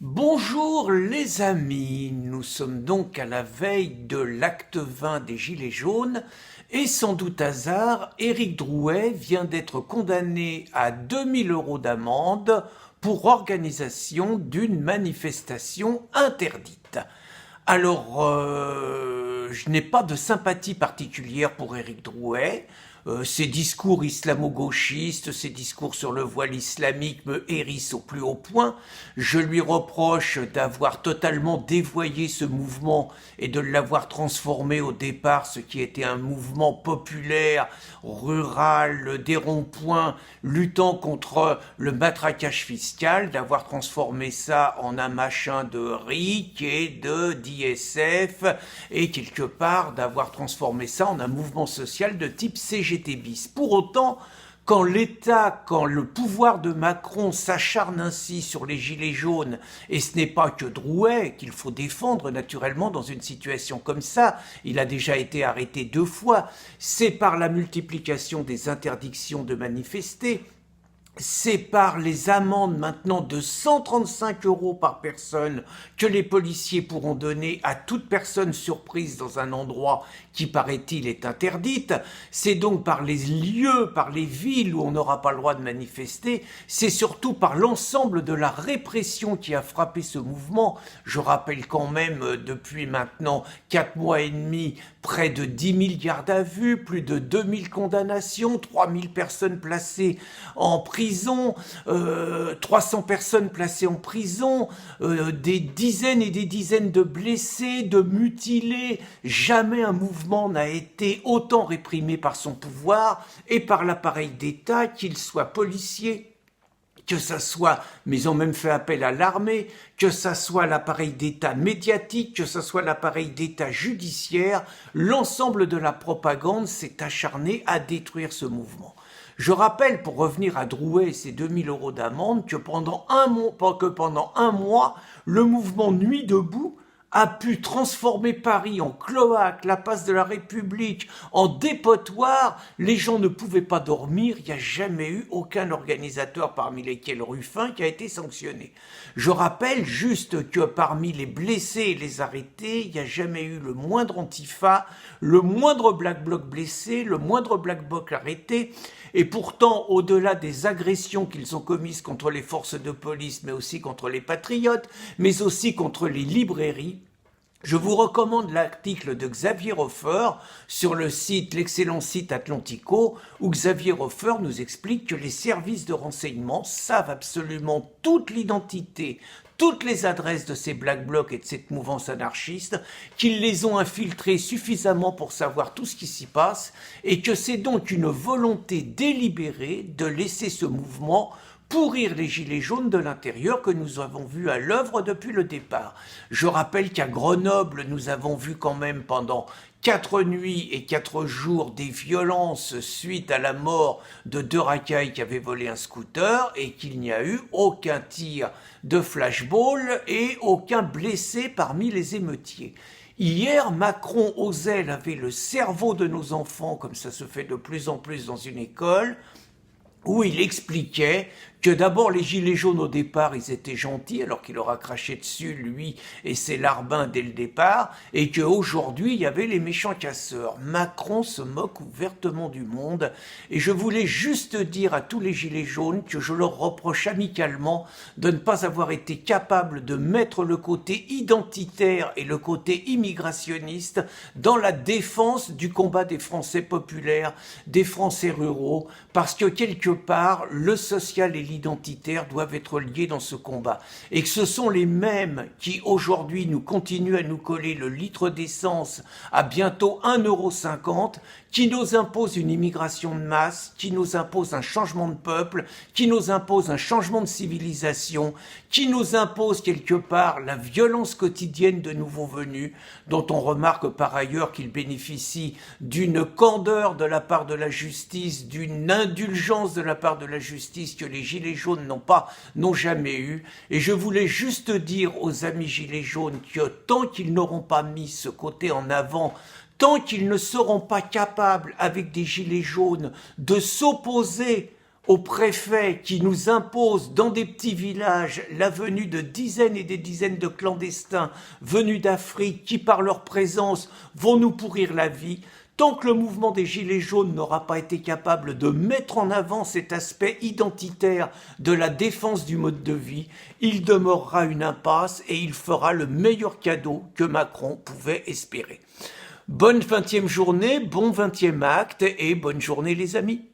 Bonjour les amis, nous sommes donc à la veille de l'acte 20 des Gilets jaunes et sans doute hasard, Éric Drouet vient d'être condamné à 2000 € d'amende pour organisation d'une manifestation interdite. Alors, je n'ai pas de sympathie particulière pour Éric Drouet. Ses discours islamo-gauchistes, ses discours sur le voile islamique me hérissent au plus haut point. Je lui reproche d'avoir totalement dévoyé ce mouvement et de l'avoir transformé au départ, ce qui était un mouvement populaire, rural, des ronds-points, luttant contre le matraquage fiscal, d'avoir transformé ça en un machin de RIC et d'ISF, et quelque part d'avoir transformé ça en un mouvement social de type CGT bis. Pour autant, quand l'État, quand le pouvoir de Macron s'acharne ainsi sur les gilets jaunes, et ce n'est pas que Drouet qu'il faut défendre naturellement dans une situation comme ça, il a déjà été arrêté 2 fois, c'est par la multiplication des interdictions de manifester, c'est par les amendes maintenant de 135 € par personne que les policiers pourront donner à toute personne surprise dans un endroit qui, paraît-il, est interdite. C'est donc par les lieux, par les villes où on n'aura pas le droit de manifester. C'est surtout par l'ensemble de la répression qui a frappé ce mouvement. Je rappelle quand même, depuis maintenant 4 mois et demi, près de 10 000 gardes à vue, plus de 2000 condamnations, 3000 personnes placées en prison, 300 personnes placées en prison, des dizaines et des dizaines de blessés, de mutilés. Jamais un mouvement n'a été autant réprimé par son pouvoir et par l'appareil d'État, qu'il soit policier, que ça soit, mais ils ont même fait appel à l'armée, que ça soit l'appareil d'État médiatique, que ça soit l'appareil d'État judiciaire, l'ensemble de la propagande s'est acharné à détruire ce mouvement. Je rappelle, pour revenir à Drouet et ses 2000 € d'amende, que pendant un mois, le mouvement Nuit debout a pu transformer Paris en cloaque, la place de la République en dépotoir. Les gens ne pouvaient pas dormir. Il n'y a jamais eu aucun organisateur, parmi lesquels Ruffin, qui a été sanctionné. Je rappelle juste que parmi les blessés et les arrêtés, il n'y a jamais eu le moindre antifa, le moindre Black Bloc blessé, le moindre Black Bloc arrêté. Et pourtant, au-delà des agressions qu'ils ont commises contre les forces de police, mais aussi contre les patriotes, mais aussi contre les librairies, je vous recommande l'article de Xavier Hofer sur le site, l'excellent site Atlantico, où Xavier Hofer nous explique que les services de renseignement savent absolument toute l'identité, toutes les adresses de ces Black Blocs et de cette mouvance anarchiste, qu'ils les ont infiltrés suffisamment pour savoir tout ce qui s'y passe, et que c'est donc une volonté délibérée de laisser ce mouvement pourrir les gilets jaunes de l'intérieur que nous avons vu à l'œuvre depuis le départ. Je rappelle qu'à Grenoble, nous avons vu quand même pendant 4 nuits et 4 jours des violences suite à la mort de 2 racailles qui avaient volé un scooter et qu'il n'y a eu aucun tir de flashball et aucun blessé parmi les émeutiers. Hier, Macron osait laver le cerveau de nos enfants, comme ça se fait de plus en plus dans une école, où il expliquait que d'abord les gilets jaunes au départ ils étaient gentils alors qu'il leur a craché dessus lui et ses larbins dès le départ et qu'aujourd'hui il y avait les méchants casseurs. Macron se moque ouvertement du monde et je voulais juste dire à tous les gilets jaunes que je leur reproche amicalement de ne pas avoir été capable de mettre le côté identitaire et le côté immigrationniste dans la défense du combat des Français populaires, des Français ruraux, parce que quelque part le social et l'identitaire doivent être liés dans ce combat. Et que ce sont les mêmes qui, aujourd'hui, nous continuent à nous coller le litre d'essence à bientôt 1,50 €, qui nous imposent une immigration de masse, qui nous imposent un changement de peuple, qui nous imposent un changement de civilisation, qui nous imposent quelque part la violence quotidienne de nouveaux venus, dont on remarque par ailleurs qu'ils bénéficient d'une candeur de la part de la justice, d'une indulgence de la part de la justice que les gilets jaunes n'ont jamais eu. Et je voulais juste dire aux amis gilets jaunes que tant qu'ils n'auront pas mis ce côté en avant, tant qu'ils ne seront pas capables, avec des gilets jaunes, de s'opposer aux préfets qui nous imposent dans des petits villages la venue de dizaines et des dizaines de clandestins venus d'Afrique qui par leur présence vont nous pourrir la vie, tant que le mouvement des Gilets jaunes n'aura pas été capable de mettre en avant cet aspect identitaire de la défense du mode de vie, il demeurera une impasse et il fera le meilleur cadeau que Macron pouvait espérer. Bonne 20e journée, bon 20e acte et bonne journée les amis.